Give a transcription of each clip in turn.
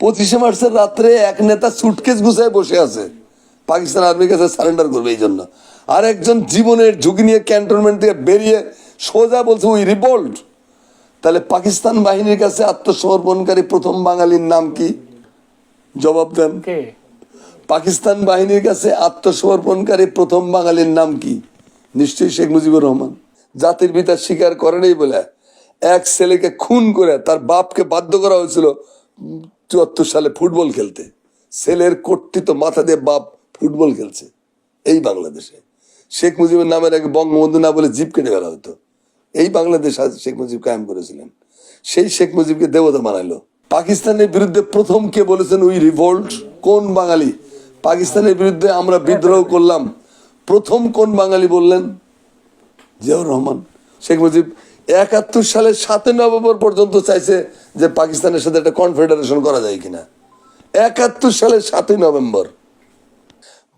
25শে মার্চের রাত্রে এক নেতা সুটকেস গুছায় বসে আছে, পাকিস্তান আর্মির কাছে সারেন্ডার করবে এই জন্য। আর একজন জীবনের ঝুঁকি নিয়ে ক্যান্টনমেন্ট থেকে বেরিয়ে সোজা বলছে উই রিভোল্ট। তাহলে পাকিস্তান বাহিনীর কাছে আত্মসমর্পণকারী প্রথম বাঙালির নাম কি? জবাব দেন। পাকিস্তান বাহিনীর কাছে আত্মসমর্পণকারী প্রথম বাঙালির নাম কি? নিশ্চয়ই শেখ মুজিবুর রহমান। জাতির পিতা স্বীকার করেনই বলে এক ছেলেকে খুন করে তার বাপকে বাধ্য করা হয়েছিল 74 সালে ফুটবল খেলতে। ছেলের কর্তৃত্ব মাথা দিয়ে বাপ ফুটবল খেলছে এই বাংলাদেশে। শেখ মুজিবের নামের আগে বঙ্গবন্ধু না বলে জিপ কেটে ফেলা হতো। এই বাংলাদেশ শেখ মুজিব কায়েম করেছিলেন। সেই শেখ মুজিবকে দেবতা বানাইলো। পাকিস্তানের বিরুদ্ধে প্রথম কে বলেছেন উই রিভোল্ট? কোন বাঙালি? পাকিস্তানের বিরুদ্ধে আমরা বিদ্রোহ করলাম, প্রথম কোন বাঙালি বললেন? জিয়াউর রহমান। শেখ মুজিব 71 সালের 7 নভেম্বর পর্যন্ত চাইছে যে পাকিস্তানের সাথে একটা কনফেডারেশন করা যায় কিনা। 71 সালের 7 নভেম্বর।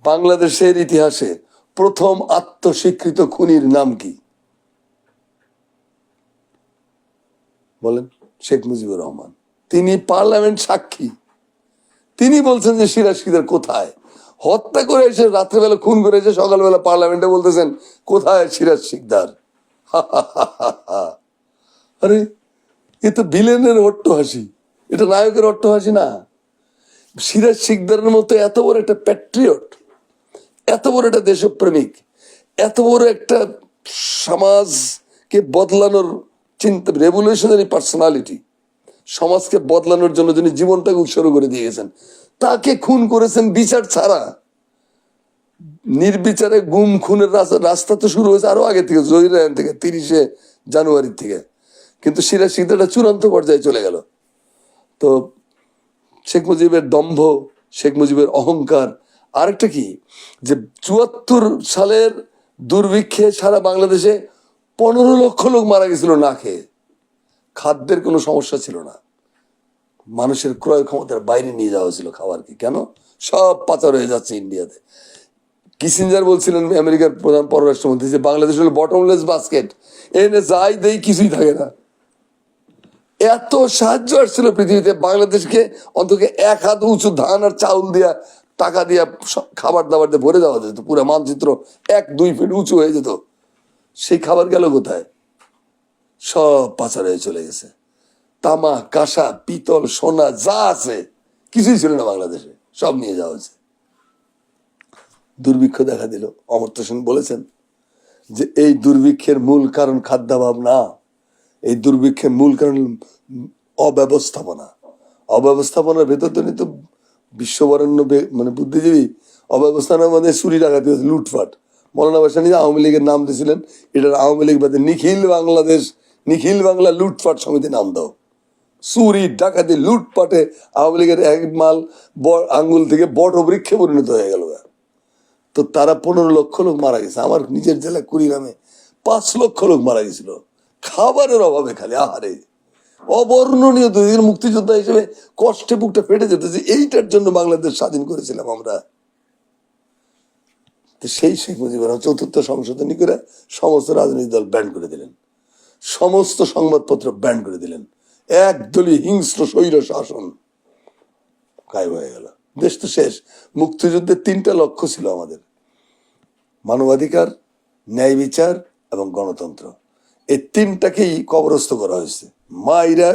বাংলাদেশের ইতিহাসে প্রথম আত্মস্বীকৃত খুনির নাম কি বলেন? শেখ মুজিবুর রহমান। তিনি পার্লামেন্ট সাক্ষী। তিনি বলছেন যে সিরাজ শিকদার কোথায়, হত্যা করে এসে রাত্রেবেলা খুন করে এসে সকালবেলা পার্লামেন্টে বলতেছেন কোথায় সিরাজ শিকদার। আরে এ তো ভিলেনের অট্টহাসি, এটা নায়কের অট্টহাসি না। সিরাজ শিকদারের মতো এত বড় একটা প্যাট্রিয়ট, এত বড় একটা দেশপ্রেমিক, এত বড় একটা সমাজকে বদলানোর চিন্তা, রেভলিউশনারি পার্সোনালিটি, সমাজকে বদলানোর জন্য যিনি জীবনটাকে উৎসর্গ করে দিয়ে গেছেন, তাকে খুন করেছেন বিচার ছাড়া। নির্বিচারে গুম খুনের রাস্তা তো শুরু হয়েছে আরো আগে থেকে, জহিরায়ন থেকে, 30শে জানুয়ারি থেকে। কিন্তু সিরাজ শিকদারটা চূড়ান্ত পর্যায়ে চলে গেল। তো শেখ মুজিবের দম্ভ, শেখ মুজিবের অহংকার। আরেকটা কি, যে 74 সালের দুর্ভিক্ষে সারা বাংলাদেশে 15 লক্ষ লোক মারা গেছিল না খেয়ে। খাদ্যের কোনো সমস্যা ছিল না, মানুষের ক্রয় ক্ষমতার বাইরে নিয়ে যাওয়া হয়েছিল খাবারকে। কেন? সব পাচার হয়ে যাচ্ছে ইন্ডিয়াতে। কিসিঞ্জার বলছিলেন, আমেরিকার প্রধান পররাষ্ট্রমন্ত্রী, যে বাংলাদেশ হলো বটমলেস বাস্কেট, এনে যাই দেই কিছুই থাকে না। এত সাহায্য আসছিল পৃথিবীতে, বাংলাদেশকে অন্তত 1 হাত উঁচু ধান আর চাউল দিয়া, টাকা দিয়া, খাবার দাবার দিয়ে ভরে দেওয়া যেত। পুরো মানচিত্র 1-2 ফিট উঁচু হয়ে যেত। সেই খাবার গেল কোথায়? সব পাচার হয়ে চলে গেছে। তামা, কাঁসা, পিতল, সোনা যা আছে কিছুই ছিল না বাংলাদেশে, সব নিয়ে যাওয়া হয়েছে। দুর্ভিক্ষ দেখা দিল। অমর্ত্য সেন বলেছেন যে এই দুর্ভিক্ষের মূল কারণ খাদ্যাভাব না, এই দুর্ভিক্ষের মূল কারণ অব্যবস্থাপনা। অব্যবস্থাপনার ভেতর তো নিত বিশ্ববরেণ্য মানে বুদ্ধিজীবী। অব্যবস্থাপনার মধ্যে চুরি ডাকাতি, লুটপাট। মৌলানা ভাসানী আওয়ামী লীগের নাম দিয়েছিলেন, এটার আওয়ামী লীগ বাদে নিখিল বাংলাদেশ, নিখিল বাংলা লুটপাট সমিতি নাম দাও। চুরি ডাকাতি লুটপাটে আওয়ামী লীগের এক মাল আঙ্গুল থেকে বট বৃক্ষে পরিণত হয়ে গেল। তো তারা 15 লক্ষ লোক মারা গেছে। আমার নিজের জেলা কুড়িগ্রামে 5 লক্ষ লোক মারা গেছিল খাবারের অভাবে। খালি আহারে অবর্ণনীয়। মুক্তিযোদ্ধা হিসেবে কষ্টে বুকটা ফেটে যেত যে এইটার জন্য বাংলাদেশ স্বাধীন করেছিলাম আমরা। সেই শেখ মুজিবুর রহমান 4th সংশোধনী করে সমস্ত রাজনৈতিক দল ব্যান করে দিলেন, সমস্ত সংবাদপত্র ব্যান করে দিলেন। একদলীয় হিংস্র স্বৈর শাসন কায়েম হয়ে গেল। দেশ তো শেষ। মুক্তিযুদ্ধের 3টা লক্ষ্য ছিল আমাদের: মানবাধিকার, ন্যায় বিচার এবং গণতন্ত্র। এই 3টাকেই কবরস্থ করা হয়েছে, মাইরা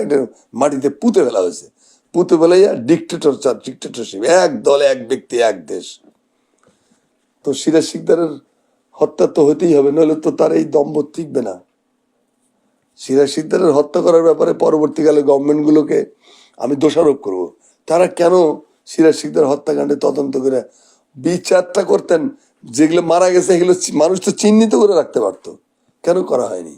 মাটিতে পুঁতে ফেলা হয়েছে। পুঁতে ফেলাইয়া ডিক্টেটরশিপ, এক দল, এক ব্যক্তি, এক দেশ। তো সিরাজ শিকদারের হত্যা তো হতেই হবে, নইলে তো তার এই দম্ভ টিকবে না। সিরাজ শিকদারের হত্যা করার ব্যাপারে পরবর্তীকালে গভর্নমেন্টগুলোকে আমি দোষারোপ করব। তারা কেন সিরাজ শিকদার হত্যাকাণ্ডে তদন্ত করে বিচারটা করতেন? যেগুলো মারা গেছে এগুলো মানুষ তো চিহ্নিত করে রাখতে পারতো, কেন করা হয়নি?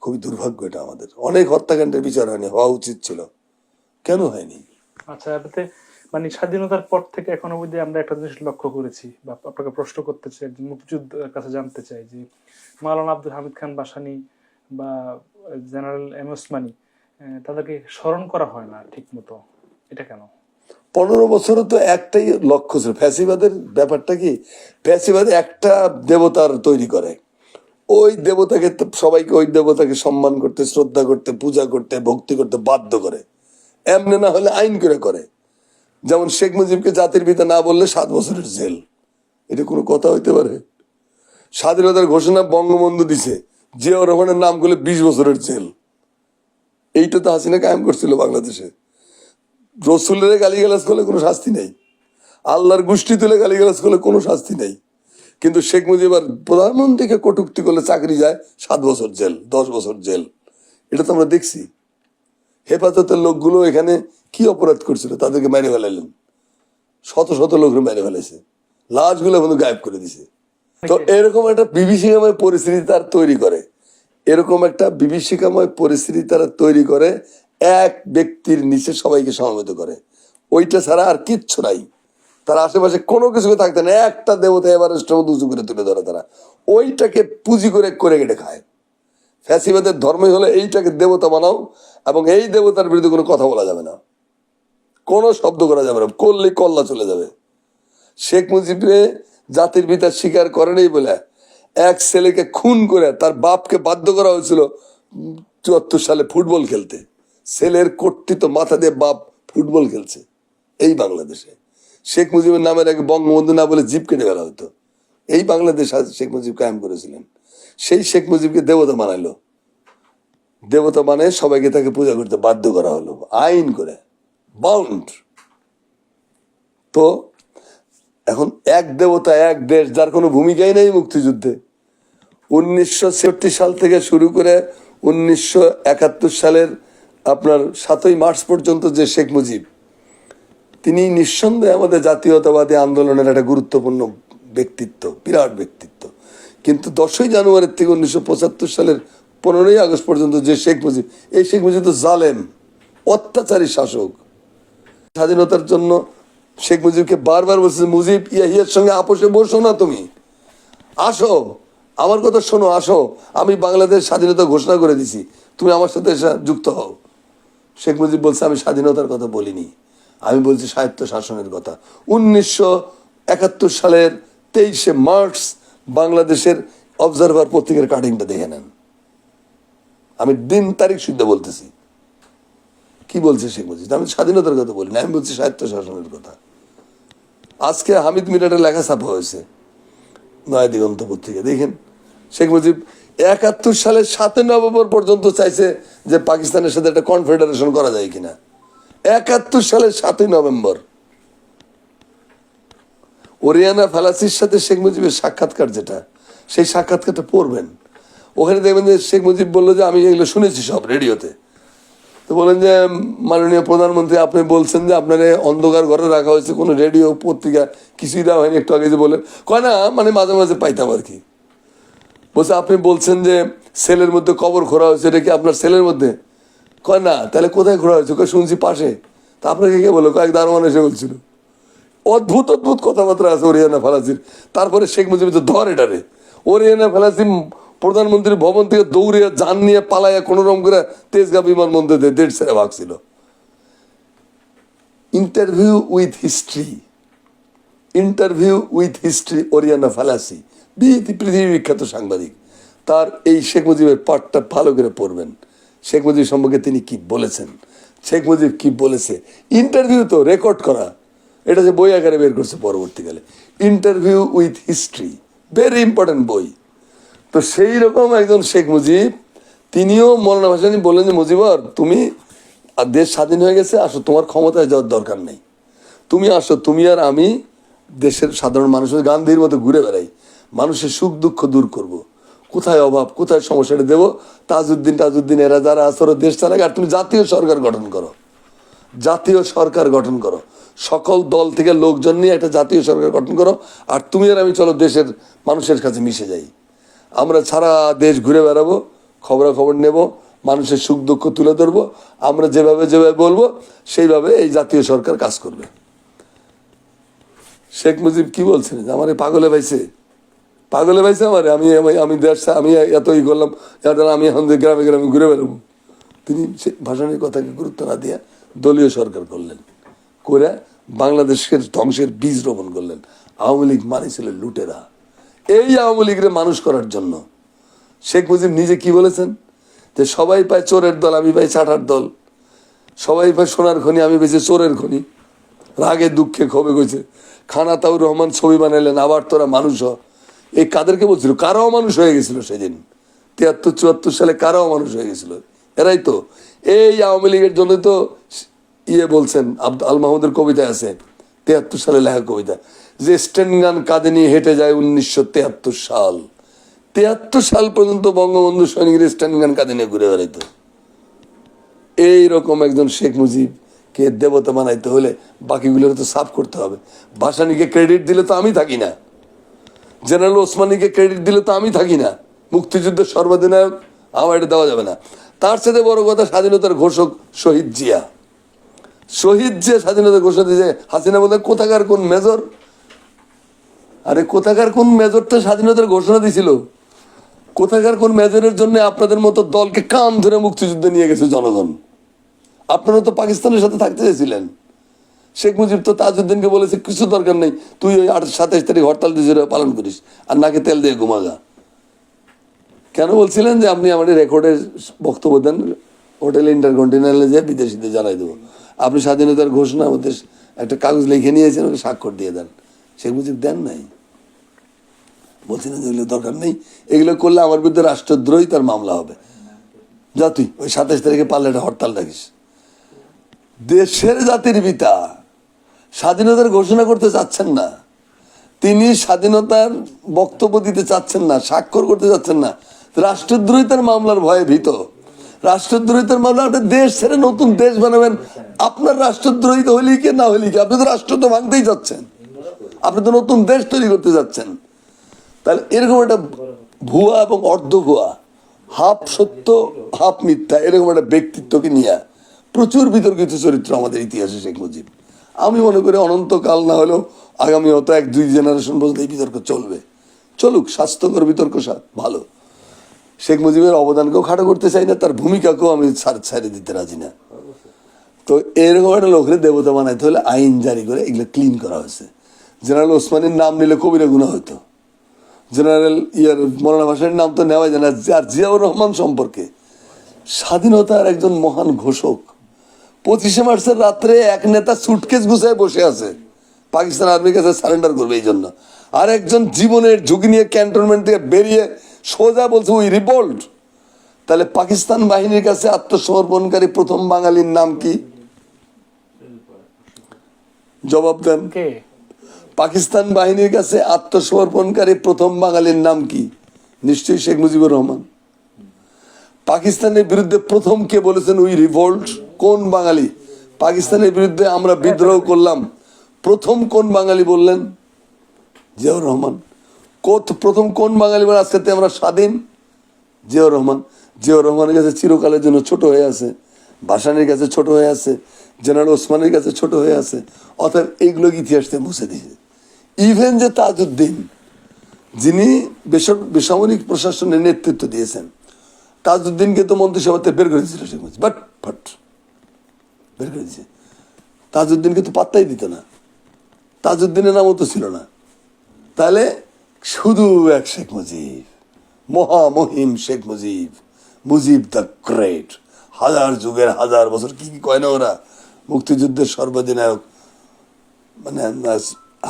খুবই দুর্ভাগ্য এটা আমাদের। অনেক হত্যাকাণ্ডের বিচার হয়নি, হওয়া উচিত ছিল, কেন হয়নি? আচ্ছা, এটাতে মানে স্বাধীনতার পর থেকে এখনো অবধি আমরা একটা জিনিস লক্ষ্য করেছি বা আপনাকে প্রশ্ন করতে চাই, একজন মুক্তিযোদ্ধার কাছে জানতে চাই, যে মাওলানা আব্দুল হামিদ খান ভাসানী বা জেনারেল এম ওসমানী, তাদেরকে স্মরণ করা হয় না ঠিক মতো, এটা কেন? 15 বছরও তো একটাই লক্ষ্য ছিল। ফ্যাসিবাদের ব্যাপারটা কি, ফ্যাসিবাদ একটা দেবতার তৈরি করে, ওই দেবতাকে সবাইকে ওই দেবতাকে সম্মান করতে, শ্রদ্ধা করতে, পূজা করতে, ভক্তি করতে বাধ্য করে। এমনি না হলে আইন করে করে। যেমন শেখ মুজিবকে জাতির পিতা না বললে 7 বছরের জেল, এটা কোনো কথা হইতে পারে? স্বাধীনতার ঘোষণা বঙ্গবন্ধু দিছে, জিয়াউর রহমানের নাম করলে 20 বছরের জেল। এইটা তো হাসিনা কায়েম করছিল বাংলাদেশে। রসুলের গালিগালাজ করলে কোনো শাস্তি নেই, আল্লাহর গোষ্ঠী তুলে গালিগালাজ করলে কোনো শাস্তি নেই। কিন্তু শেখ মুজিব আর প্রধানমন্ত্রীকে কটূক্তি করলে চাকরি যায় 7 বছর জেল, 10 বছর জেল। এটা তো আমরা দেখছি। হেফাজতের লোকগুলো এখানে কি অপরাধ করছিল, তাদেরকে মেরে ফেলাইলেন, শত শত লোককে মেরে ফেলেছে, লাশগুলো কিন্তু গায়েব করে দিছে। তো এরকম একটা বিভীষিকাময় পরিস্থিতি তার তৈরি করে, এরকম একটা বিভীষিকাময় পরিস্থিতি তারা তৈরি করে, এক ব্যক্তির নিচে সবাইকে সমবেত করে। ওইটা ছাড়া আর কিচ্ছু নাই। তার আশেপাশে কোনো কিছু থাকতে না, একটা দেবতা এভারেস্টের মতো উঁচু করে তুলে ধরে তারা, ওইটাকে পুঁজি করে করে কেটে খায়। ফ্যাসিবাদের ধর্মই হলো এইটাকে দেবতা বানাও, এবং এই দেবতার বিরুদ্ধে কোনো কথা বলা যাবে না, কোনো শব্দ করা যাবে না, করলে কল্লা চলে যাবে। শেখ মুজিবরে জাতির পিতা স্বীকার করেনি বলে এক ছেলেকে খুন করে তার বাপকে বাধ্য করা হয়েছিল 74 সালে ফুটবল খেলতে। ছেলের কর্তৃত্ব মাথা দিয়ে বাপ ফুটবল খেলছে এই বাংলাদেশে। শেখ মুজিবের নামের আগে বঙ্গবন্ধু না বলে জিপ কেটে ফেলা হতো। এই বাংলাদেশ শেখ মুজিব কায়েম করেছিলেন। সেই শেখ মুজিবকে দেবতা বানাইলো, দেবতা মানে সবাইকে তাকে পূজা করতে বাধ্য করা হলো আইন করে, বাউন্ড। তো এখন এক দেবতা এক দেশ, যার কোনো ভূমিকাই নেই মুক্তিযুদ্ধে। 1966 সাল থেকে শুরু করে 1971 সালের আপনার 7ই মার্চ পর্যন্ত যে শেখ মুজিব, তিনি নিঃসন্দেহে আমাদের জাতীয়তাবাদী আন্দোলনের একটা গুরুত্বপূর্ণ ব্যক্তিত্ব, বিরাট ব্যক্তিত্ব। কিন্তু 10ই জানুয়ারি থেকে 1975 সালের 15ই আগস্ট পর্যন্ত যে শেখ মুজিব, এই শেখ মুজিব তো জালেম, অত্যাচারী শাসক। স্বাধীনতার জন্য শেখ মুজিবকে বারবার বলছে, মুজিব ইয়াহিয়ার সঙ্গে আপোষে বসো না, তুমি আসো, আমার কথা শোনো, আসো, আমি বাংলাদেশ স্বাধীনতা ঘোষণা করে দিছি, তুমি আমার সাথে যুক্ত হও। শেখ মুজিব বলছে, আমি স্বাধীনতার কথা বলিনি, আমি বলছি স্বায়ত্ত শাসনের কথা। 1971 সালের 23শে মার্চ বাংলাদেশের অবজারভার পত্রিকার কাটিংটা দেখে নেন, আমি দিন তারিখ শুদ্ধ বলতেছি। কি বলছে শেখ মুজিব? আমি স্বাধীনতার কথা বলি না, আমি বলছি স্বায়ত্ত শাসনের কথা। আজকে হামিদ মিরাটের লেখা ছাপা হয়েছে নয়া দিগন্ত পত্রিকা, দেখেন। শেখ মুজিব 71 সালের 7 নভেম্বর পর্যন্ত চাইছে যে পাকিস্তানের সাথে একটা কনফেডারেশন করা যায় কিনা। 71 সালের 7 নভেম্বর ওরিয়ানা ফালাসির সাথে শেখ মুজিবের সাক্ষাৎকার, যেটা সেই সাক্ষাৎকারটা পড়বেন, ওখানে দেখবেন যে শেখ মুজিব বললো যে আমি এগুলো শুনেছি সব রেডিওতে। তো বলেন যে মাননীয় প্রধানমন্ত্রী, আপনি বলছেন যে আপনার অন্ধকার ঘরে রাখা হয়েছে, কোনো রেডিও পত্রিকা কিছুই দেওয়া হয়নি, একটু আগে যে বলেন, কয় না মানে মাঝে মাঝে পাইতাম আর কি। বলছে আপনি বলছেন যে সেলের মধ্যে কবর খোঁড়া হয়েছে, এটা কি আপনার সেলের মধ্যে? কয় না, তাহলে কোথায় খোঁড়া হয়েছে? কয় শুনছি পাশে। তা আপনাকে কে বলো? কয়েক দারোয়ান এসে বলছিল। অদ্ভুত অদ্ভুত কথাবার্তা আছে ওরিয়ানা ফালাসির। তারপরে শেখ মুজিব তো ধর এটারে, ওরিয়ানা ফালাসি প্রধানমন্ত্রীর ভবন থেকে দৌড়িয়ে যান নিয়ে পালাইয়া কোন রকম করে তেজগাঁ বিমানবন্দর দিয়ে 1.5 সেরে ভাগছিল। Interview with history, interview with history, Oriana Fallaci পৃথিবী বিখ্যাত সাংবাদিক। তার এই শেখ মুজিবের পাঠটা ভালো করে পড়বেন। শেখ মুজিব সম্পর্কে তিনি কি বলেছেন, শেখ মুজিব কি বলেছে, ইন্টারভিউ তো রেকর্ড করা, এটা যে বই আকারে বের করছে পরবর্তীকালে, interview with history, very important বই। তো সেই রকম একজন শেখ মুজিব, তিনিও মৌলানা ভাসানী বললেন যে মুজিবর, তুমি দেশ স্বাধীন হয়ে গেছে, আসো, তোমার ক্ষমতায় যাওয়ার দরকার নেই, তুমি আসো, তুমি আর আমি দেশের সাধারণ মানুষের গান্ধীর মতো ঘুরে বেড়াই, মানুষের সুখ দুঃখ দূর করব, কোথায় অভাব কোথায় সমস্যাটা দেবো, তাজউদ্দিন এরা যারা আছে ওরা দেশ চালাক, আর তুমি জাতীয় সরকার গঠন করো, জাতীয় সরকার গঠন করো, সকল দল থেকে লোকজন নিয়ে একটা জাতীয় সরকার গঠন করো, আর তুমি আর আমি চলো দেশের মানুষের কাছে মিশে যাই, আমরা সারা দেশ ঘুরে বেড়াবো, খবরাখবর নেব, মানুষের সুখ দুঃখ তুলে ধরবো, আমরা যেভাবে যেভাবে বলবো সেইভাবে এই জাতীয় সরকার কাজ করবে। শেখ মুজিব কি বলছেন? আমার পাগলে পাইছে, পাগলে পাইছে আমার, আমি দেশ, আমি এত ই করলাম, আমি এখন গ্রামে গ্রামে ঘুরে বেড়াবো। তিনি ভাষণের কথাকে গুরুত্ব না দিয়ে দলীয় সরকার করলেন, করে বাংলাদেশের ধ্বংসের বীজ রোপণ করলেন। আওয়ামী লীগ মানে ছিল লুটেরা। এই আওয়ামী লীগের মানুষ করার জন্য শেখ মুজিব নিজে কি বলেছেন, যে সবাই পায় চোরের দল, আমি পাই চাটার দল, সবাই ভাই সোনার খনি, আমি বেশি চোরের খনি। রাগে দুঃখে ক্ষোভে গেছে। খানা তাউর রহমান ছবি বানাইলেন, আবার তোরা মানুষ হ। এই কাদেরকে বলছিল? কারাও মানুষ হয়ে গেছিল সেদিন 73-74 সালে, কারাও মানুষ হয়ে গেছিল। এরাই তো এই আওয়ামী লীগের জন্য তো বলছেন, আল মাহমুদের কবিতায় আছে, 73 সালে লেখা কবিতা, যে স্ট্যান্ড গান কাঁধে নিয়ে হেঁটে যায় 1973 সাল। 73 সাল পর্যন্ত বঙ্গবন্ধু সৈনিকের স্ট্যান্ড গান কাঁধে নিয়ে ঘুরে বেড়াইতো। এইরকম একজন শেখ মুজিবকে দেবতা বানাইতে হলে বাকিগুলোর তো সাফ করতে হবে। ভাসানীকে ক্রেডিট দিলে তো আমি থাকি না, জেনারেল ওসমানীকে ক্রেডিট দিলে তো আমি থাকি না, মুক্তিযুদ্ধের সর্বাধিনায়ক আমার এটা দেওয়া যাবে না। তার সাথে বড় কথা, স্বাধীনতার ঘোষক শহীদ জিয়া। শহীদ জিয়া স্বাধীনতার ঘোষণা দিয়েছে, হাসিনা বলে কোথাকার কোন মেজর? আরে কোথাকার কোন মেজরটা স্বাধীনতার ঘোষণা দিছিল? কোথাকার কোন মেজরের জন্য আপনাদের মতো দলকে কান ধরে মুক্তিযুদ্ধে নিয়ে গেছে জনগণ? আপনারা তো পাকিস্তানের সাথে থাকতে চেয়েছিলেন। শেখ মুজিব তো তাজউদ্দিনকে বলেছে, কিছু দরকার নেই, তুই ওই 27 তারিখ হরতাল দিয়ে পালন করিস আর নাকে তেল দিয়ে ঘুমাগা। কেন বলছিলেন যে আপনি আমাদের রেকর্ডের বক্তব্য দেন, হোটেল ইন্টারকন্টিনেন্টালে যে বিদেশিদের জানাই দেবো, আপনি স্বাধীনতার ঘোষণা আমাদের একটা কাগজ লিখে নিয়েছেন, ওকে স্বাক্ষর দিয়ে দেন। শেখ মুজিব দেন নাই, বলছিলেন যে এগুলো দরকার নেই, এগুলো করলে আমার বিরুদ্ধে রাষ্ট্রদ্রোহিতার মামলা হবে, যা তুই ওই 27 তারিখে পারলে একটা হরতাল রাখিস। দেশের জাতির পিতা স্বাধীনতার ঘোষণা করতে চাচ্ছেন না, তিনি স্বাধীনতার বক্তব্য দিতে চাচ্ছেন না, স্বাক্ষর করতে চাচ্ছেন না, রাষ্ট্রদ্রোহিতার মামলার ভয়ে ভীত। রাষ্ট্রদ্রোহিতার মামলা, আপনি দেশ ছেড়ে নতুন দেশ বানাবেন, আপনার রাষ্ট্রদ্রোহিত হইলে কি না হইলে কি, আপনি তো রাষ্ট্র তো ভাঙতেই যাচ্ছেন, আপনি তো নতুন দেশ তৈরি করতে যাচ্ছেন। তাহলে এরকম একটা ভুয়া এবং অর্ধ ভুয়া, হাফ সত্য হাফ মিথ্যা, এরকম একটা ব্যক্তিত্বকে নিয়ে প্রচুর বিতর্কিত চরিত্র আমাদের ইতিহাসে শেখ মুজিব। আমি মনে করি অনন্তকাল না হলেও আগামী হয়তো 1-2 জেনারেশন পর্যন্ত এই বিতর্ক চলবে। চলুক, স্বাস্থ্যকর বিতর্ক ভালো। শেখ মুজিবের অবদানকেও খাটো করতে চাই না, তার ভূমিকাকেও আমি ছাড়ে দিতে রাজি না। তো এরকম একটা লোকের দেবতা বানাইতে হলে আইন জারি করে এগুলো ক্লিন করা হয়েছে। জেনারেল ওসমানীর নাম নিলে কবিরা গুনাহ হইতো, জেনারেল মৌলানা ভাসানীর নাম তো নেওয়া যায় না। আর জিয়াউর রহমান সম্পর্কে, স্বাধীনতার একজন মহান ঘোষক, 25শে মার্চের রাত্রে এক নেতা সুটকেস গুছায় বসে আছে, পাকিস্তান আর্মির কাছে সারেন্ডার করবে এই জন্য। আর একজন জীবনের ঝুঁকি নিয়ে ক্যান্টনমেন্ট থেকে বেরিয়ে সোজা বলছে উই রিভোল্ট। তাহলে পাকিস্তান বাহিনীর কাছে আত্মসমর্পণকারী প্রথম বাঙালির নাম কি? জবাব দেন। পাকিস্তান বাহিনীর কাছে আত্মসমর্পণকারী প্রথম বাঙালির নাম কি? নিশ্চয়ই শেখ মুজিবুর রহমান। পাকিস্তানের বিরুদ্ধে প্রথম কে বলেছেন উই রিভোল্ট? কোন বাঙালি? পাকিস্তানের বিরুদ্ধে আমরা বিদ্রোহ করলাম, প্রথম কোন বাঙালি বললেন? জিয়াউর রহমান। প্রথম কোন বাঙালি বলে আজকে আমরা স্বাধীন? জিয়াউর রহমান। জিয়াউর রহমানের কাছে চিরকালের জন্য ছোট হয়ে আছে, ভাসানীর কাছে ছোট হয়ে আছে, জেনারেল ওসমানের কাছে ছোট হয়ে আছে। অর্থাৎ এইগুলো ইতিহাস থেকে মুছে দিয়েছে। ইভেন যে তাজউদ্দিন, যিনি বেসামরিক প্রশাসনের নেতৃত্ব দিয়েছেন, তাজউদ্দিনকে তো মন্ত্রিসভাতে বের করে দিয়েছিল শেখ মুজিব, বাট বের করে দিয়েছে। তাজউদ্দিনকে তো পাত্তাই দিত না, তাজউদ্দিনের নামও তো ছিল না। তাহলে শুধু এক শেখ মুজিব, মহামহিম শেখ মুজিব, মুজিব দ্য গ্রেট, হাজার যুগের হাজার বছর কি কয় না ওরা, মুক্তিযুদ্ধের সর্বাধিনায়ক, মানে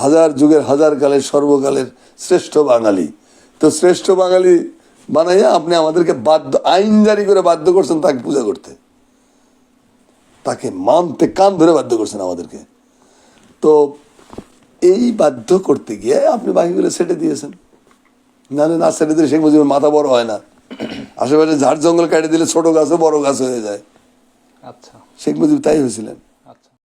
হাজার যুগের হাজার কালের সর্বকালের শ্রেষ্ঠ বাঙালি। তো শ্রেষ্ঠ বাঙালি বানাইয়া আপনি আমাদেরকে বাধ্য, আইন জারি করে বাধ্য করছেন তাকে পূজা করতে, তাকে মানতে কান ধরে বাধ্য করছেন আমাদেরকে। তো এই বাধ্য করতে গিয়ে আপনি বাকিগুলো সেটে দিয়েছেন। নাহলে না সেটে দিলে শেখ মুজিবের মাথা বড় হয় না, আশেপাশে ঝাড় জঙ্গল কেটে দিলে ছোট গাছও বড় গাছ হয়ে যায়। আচ্ছা, শেখ মুজিব তাই হয়েছিলেন।